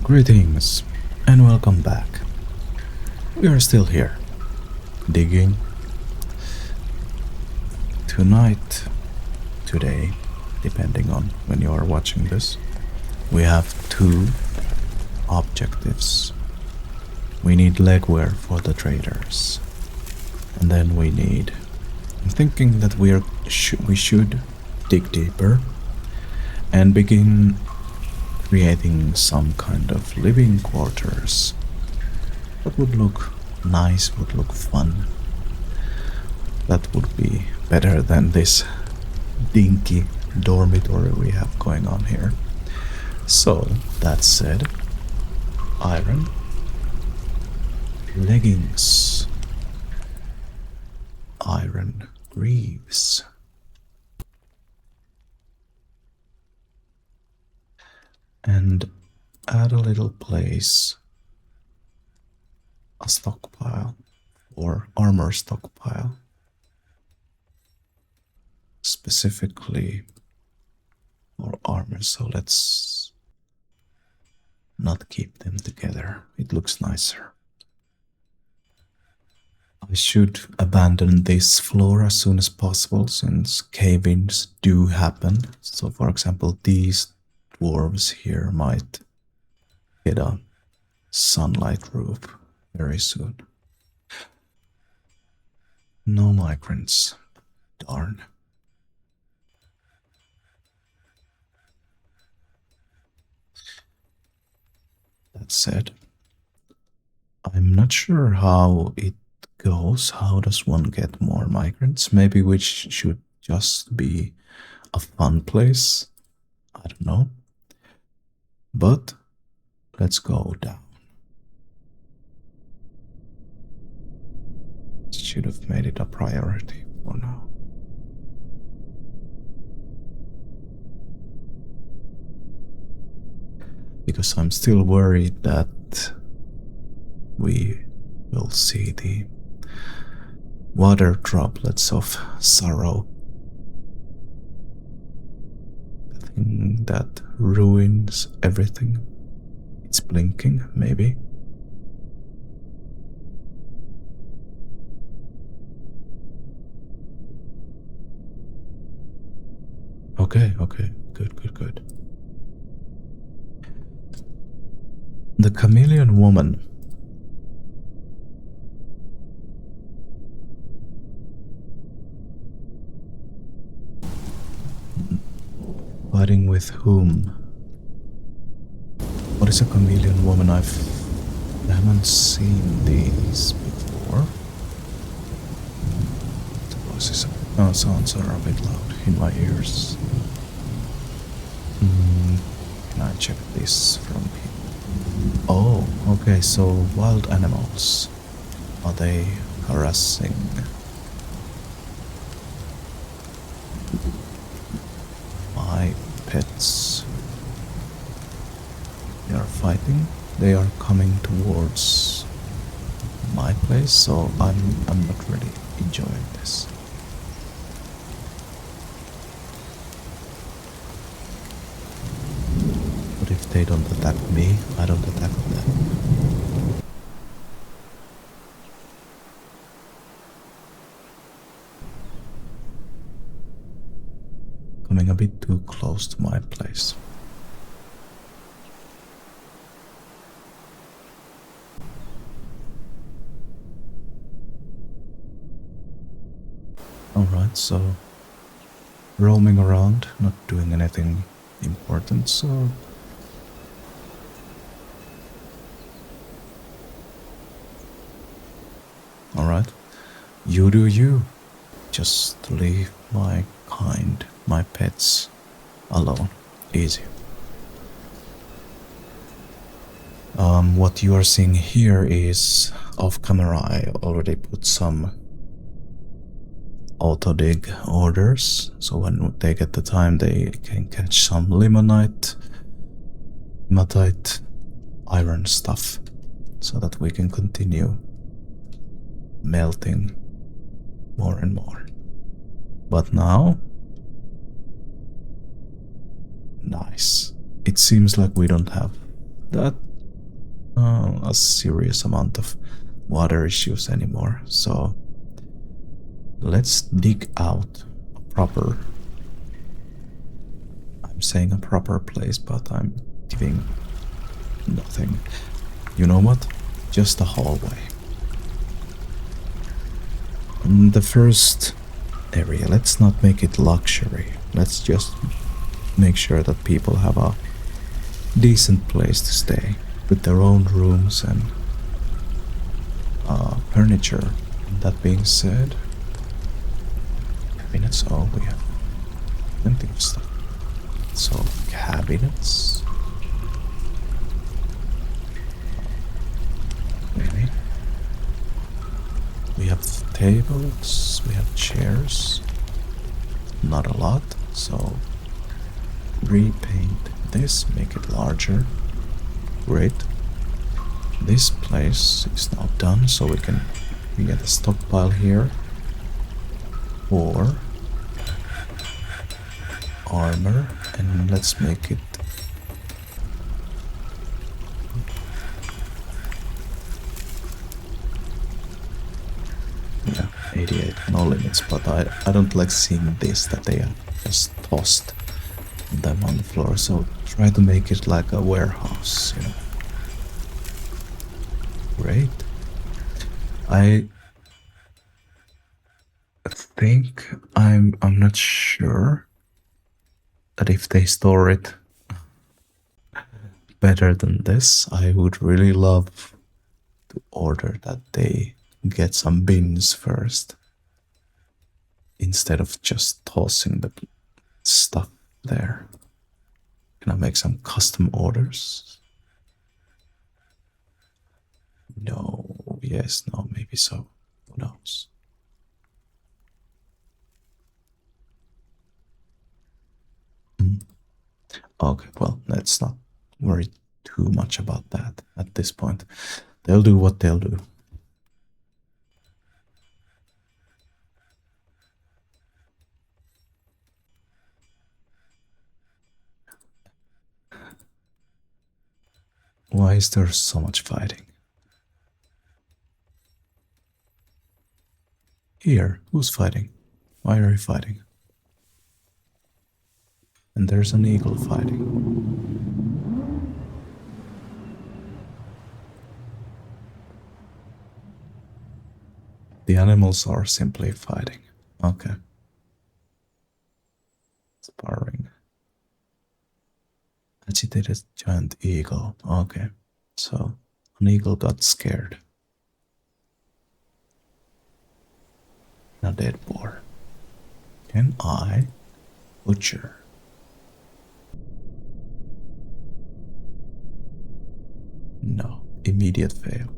Greetings and welcome back. We are still here, digging. Tonight, today, depending on when you are watching this, we have two objectives. We need legwear for the traders, and then I'm thinking that we should dig deeper and begin creating some kind of living quarters. That would look nice, would look fun. That would be better than this dinky dormitory we have going on here. So, that said, iron, leggings, iron greaves, and add a little place, a stockpile or armor stockpile, specifically for armor. So let's not keep them together, it looks nicer. I should abandon this floor as soon as possible since cave-ins do happen. So for example, these dwarves here might get a sunlight roof very soon. No migrants. Darn. That said, I'm not sure how it goes. How does one get more migrants? Maybe we should just be a fun place. I don't know. But let's go down. Should have made it a priority for now. Because I'm still worried that we will see the water droplets of sorrow. The thing that ruins everything. It's blinking, maybe. Okay, good. The chameleon woman. Fighting with whom? What is a chameleon woman? I haven't seen these before. The voices, sounds are a bit loud in my ears. Can I check this from here? Oh, okay, so wild animals. Are they harassing? My pets. They are fighting. They are coming towards my place, so I'm not really enjoying this. But if they don't attack me, I don't attack them. Coming a bit too close to my place. Alright, so roaming around, not doing anything important, so alright, you do you. Just leave my kind, my pets alone. Easy. What you are seeing here is off camera. I already put some auto dig orders, so when they get the time they can catch some limonite, hematite, iron stuff, so that we can continue melting more and more. But now, nice. It seems like we don't have that a serious amount of water issues anymore. So let's dig out a proper. I'm saying a proper place, but I'm giving nothing. You know what? Just a hallway. And the first area, let's not make it luxury. Let's just make sure that people have a decent place to stay with their own rooms and furniture. That being said, cabinets. Oh, we have plenty of stuff. So, cabinets. Maybe. We have tables, we have chairs. Not a lot, so repaint this, make it larger. Great. This place is now done, so we get a stockpile here. Or armor, and let's make it yeah, 88, no limits, but I don't like seeing this, that they have just tossed them on the floor, so try to make it like a warehouse, you know. Great. I think I'm not sure that if they store it better than this, I would really love to order that they get some bins first instead of just tossing the stuff there. Can I make some custom orders? No, yes, no, maybe so. Who knows? Okay, well, let's not worry too much about that at this point. They'll do what they'll do. Why is there so much fighting? Here, who's fighting? Why are you fighting? And there's an eagle fighting. The animals are simply fighting. Okay. Sparring. Agitated giant eagle. Okay. So, an eagle got scared. A dead boar. Can I butcher? No. Immediate fail.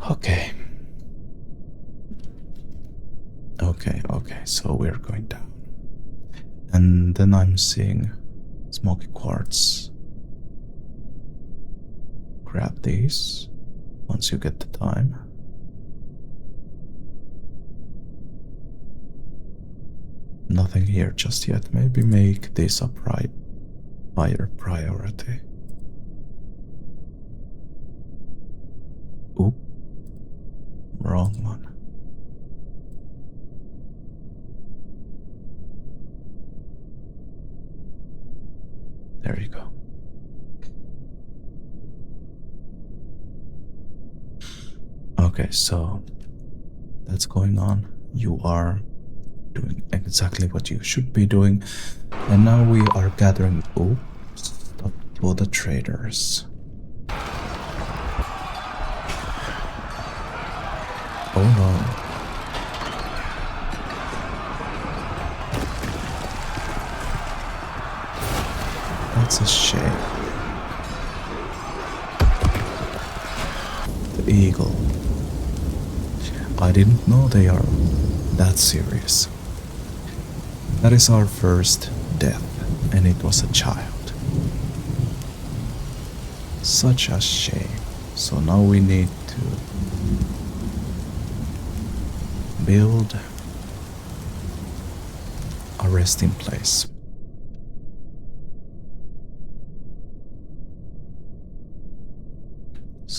Okay. Okay, so we're going down. And then I'm seeing smoky quartz. Grab these once you get the time. Nothing here just yet. Maybe make this a higher priority. Oop. Wrong one. There you go. Okay, so that's going on. You are doing exactly what you should be doing. And now we are gathering stuff for the traders. Oh no. That's a shame. The eagle. I didn't know they are that serious. That is our first death, and it was a child. Such a shame. So now we need to build a resting place.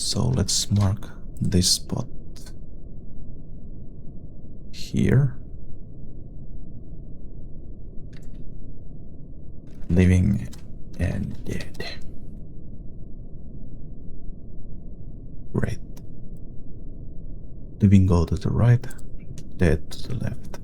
So let's mark this spot here. Living and dead. Great. Living go to the right, dead to the left.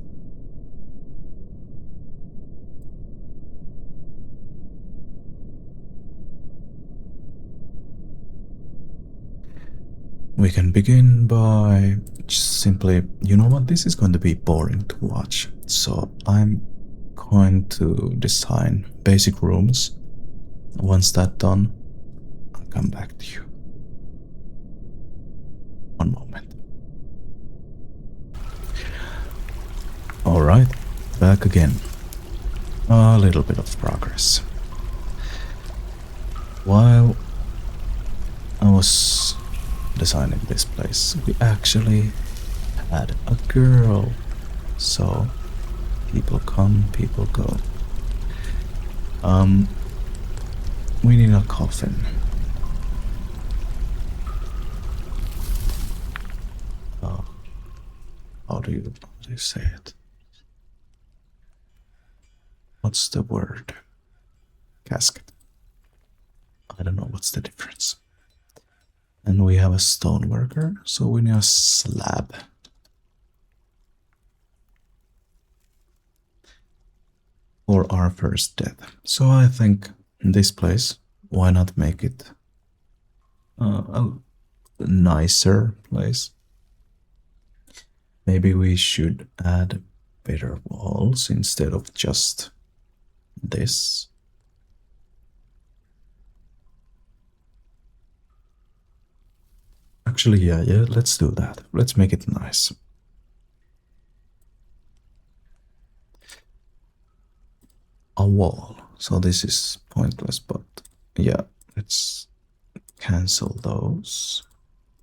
We can begin by just simply, you know what, this is going to be boring to watch. So I'm going to design basic rooms. Once that's done, I'll come back to you. One moment. Alright, back again. A little bit of progress. While I was designing this place, we actually had a girl. So people come, people go. We need a coffin. How do you say it? What's the word? Casket. I don't know what's the difference. And we have a stone worker, so we need a slab. For our first death. So I think in this place, why not make it a nicer place? Maybe we should add better walls instead of just this. Actually, yeah, let's do that. Let's make it nice. A wall. So this is pointless, but yeah, let's cancel those.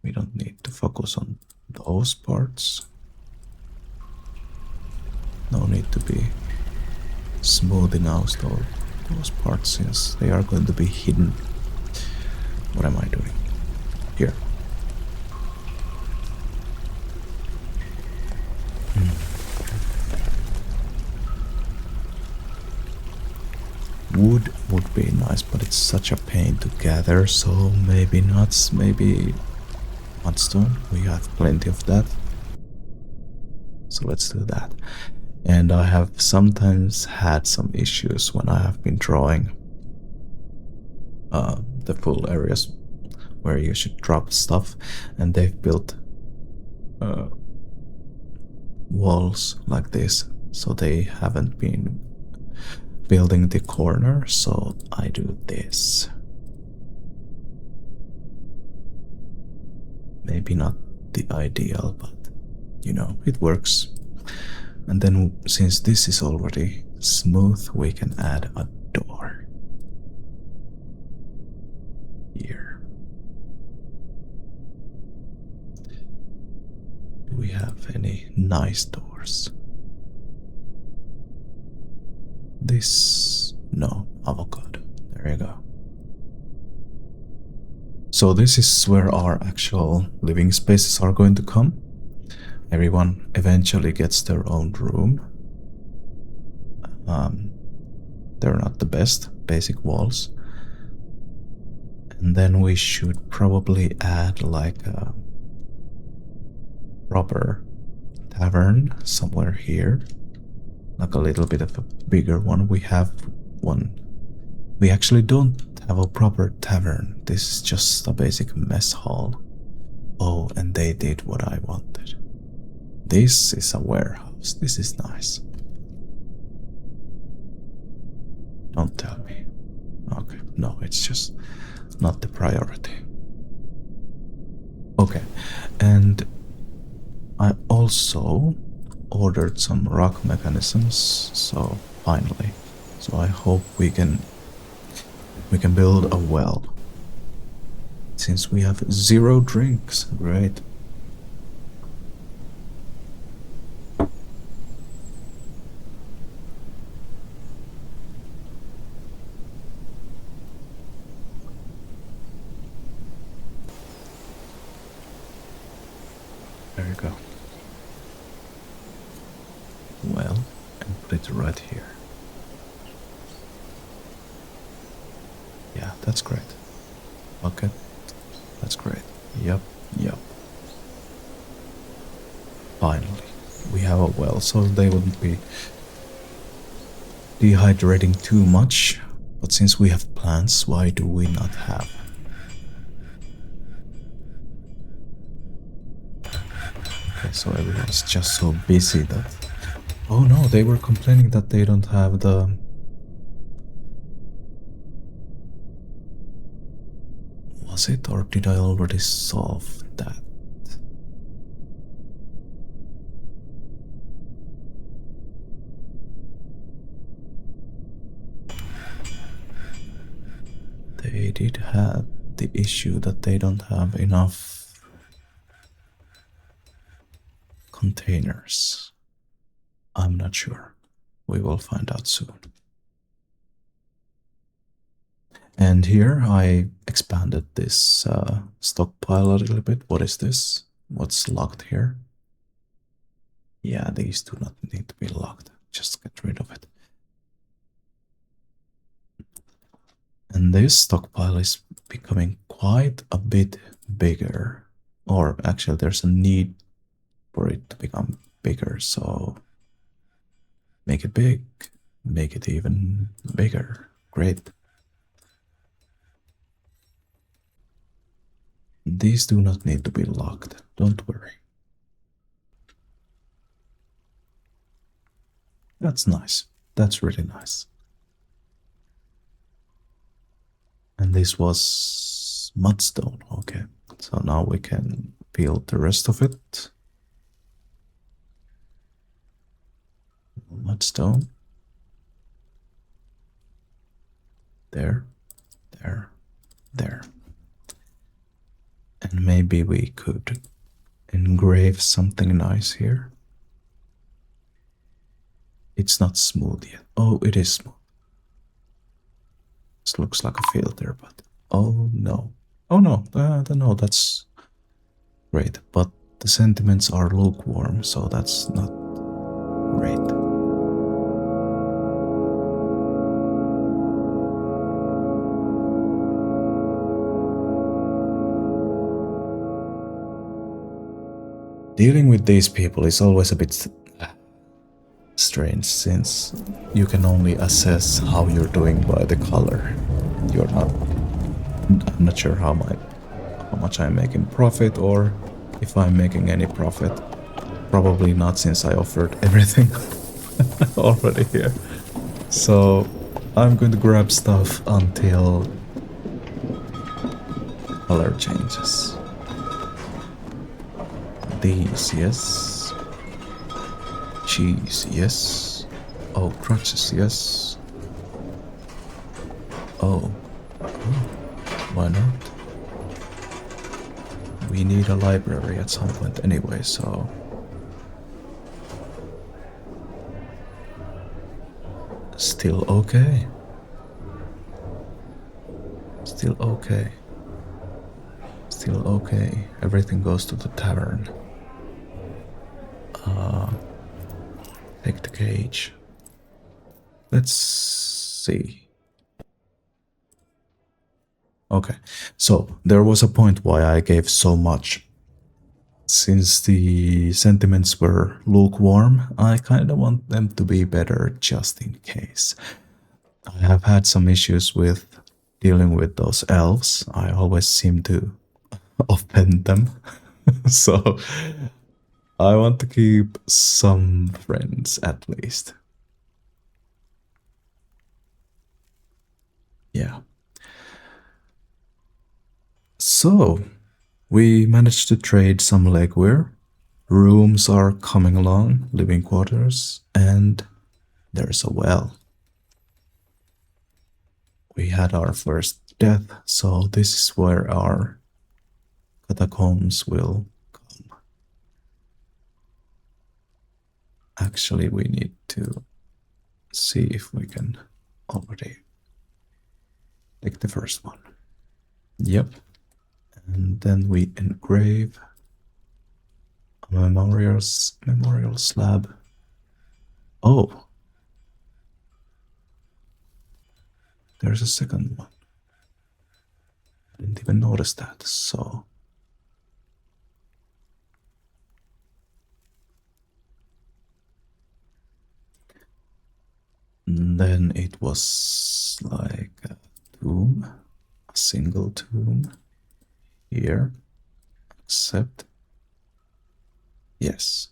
We don't need to focus on those parts. No need to be smoothing out those parts since they are going to be hidden. What am I doing here? Wood would be nice, but it's such a pain to gather, so maybe nuts, maybe mudstone. We have plenty of that. So let's do that. And I have sometimes had some issues when I have been drawing the full areas where you should drop stuff, and they've built walls like this, so they haven't been building the corner, so I do this. Maybe not the ideal, but you know, it works. And then since this is already smooth, we can add a door here. Do we have any nice doors? This, no, avocado. There you go. So this is where our actual living spaces are going to come. Everyone eventually gets their own room. They're not the best, basic walls. And then we should probably add like a proper tavern somewhere here. Like a little bit of a bigger one. We have one. We actually don't have a proper tavern. This is just a basic mess hall. Oh, and they did what I wanted. This is a warehouse. This is nice. Don't tell me. Okay, no, it's just not the priority. Okay, and I also ordered some rock mechanisms, so finally. So I hope we can build a well. Since we have 0 drinks, great. There you go. Well, and put it right here. Yeah, that's great. Okay, that's great. Yep, yep. Finally, we have a well, so they wouldn't be dehydrating too much. But since we have plants, why do we not have? Okay, so everyone's just so busy that. Oh no, they were complaining that they don't have the. Was it, or did I already solve that? They did have the issue that they don't have enough containers. I'm not sure. We will find out soon. And here I expanded this stockpile a little bit. What is this? What's locked here? Yeah, these do not need to be locked. Just get rid of it. And this stockpile is becoming quite a bit bigger. Or actually, there's a need for it to become bigger. So make it big, make it even bigger. Great. These do not need to be locked. Don't worry. That's nice. That's really nice. And this was mudstone. Okay. So now we can build the rest of it. Mudstone. There. There. There. And maybe we could engrave something nice here. It's not smooth yet. Oh, it is smooth. This looks like a filter, but oh no. Oh no, no, that's great. But the sentiments are lukewarm, so that's not great. Dealing with these people is always a bit strange since you can only assess how you're doing by the color. I'm not sure how much I'm making profit or if I'm making any profit. Probably not since I offered everything already here. So I'm going to grab stuff until color changes. These, yes. Cheese, yes. Oh, crutches, yes. Oh. Why not? We need a library at some point anyway, so. Still okay. Still okay. Still okay. Everything goes to the tavern. Take the cage. Let's see. Okay, so there was a point why I gave so much. Since the sentiments were lukewarm, I kind of want them to be better just in case. I have had some issues with dealing with those elves. I always seem to offend them. So I want to keep some friends at least. Yeah. So we managed to trade some legwear. Rooms are coming along, living quarters, and there's a well. We had our first death, so this is where our catacombs will come. Actually, we need to see if we can already take the first one. Yep. And then we engrave Memorial slab. Oh, there's a second one. I didn't even notice that. So then it was like a tomb, a single tomb here, except yes.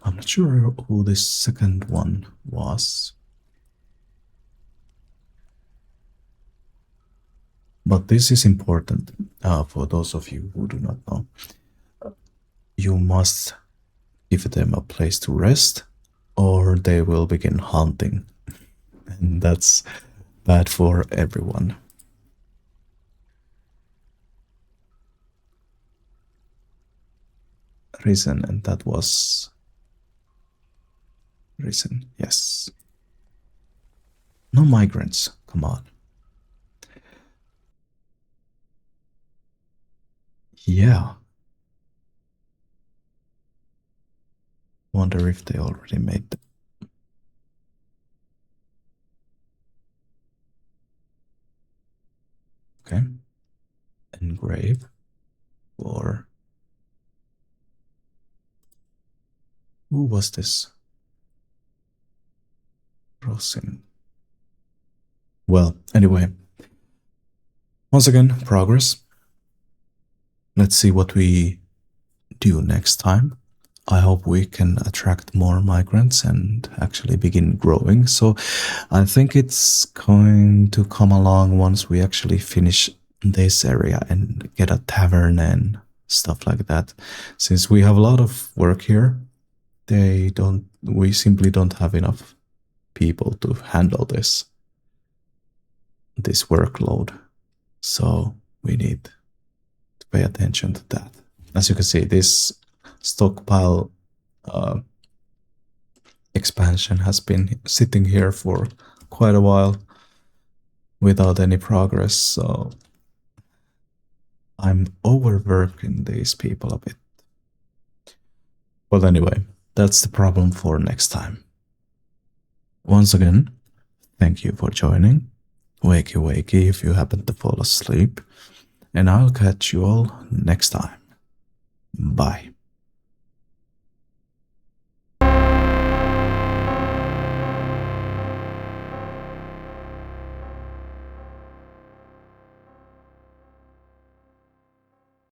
I'm not sure who this second one was, but this is important for those of you who do not know. You must give them a place to rest, or they will begin hunting, and that's bad for everyone. Risen, and that was risen, yes. No migrants, come on. Yeah. Wonder if they already made them. Okay. Engrave or who was this? Rosin. Well, anyway, once again, progress. Let's see what we do next time. I hope we can attract more migrants and actually begin growing. So I think it's going to come along once we actually finish this area and get a tavern and stuff like that. Since we have a lot of work here, we simply don't have enough people to handle this workload. So we need to pay attention to that. As you can see, this stockpile expansion has been sitting here for quite a while without any progress, so I'm overworking these people a bit. But anyway, that's the problem for next time. Once again, thank you for joining. Wakey wakey if you happen to fall asleep. And I'll catch you all next time. Bye.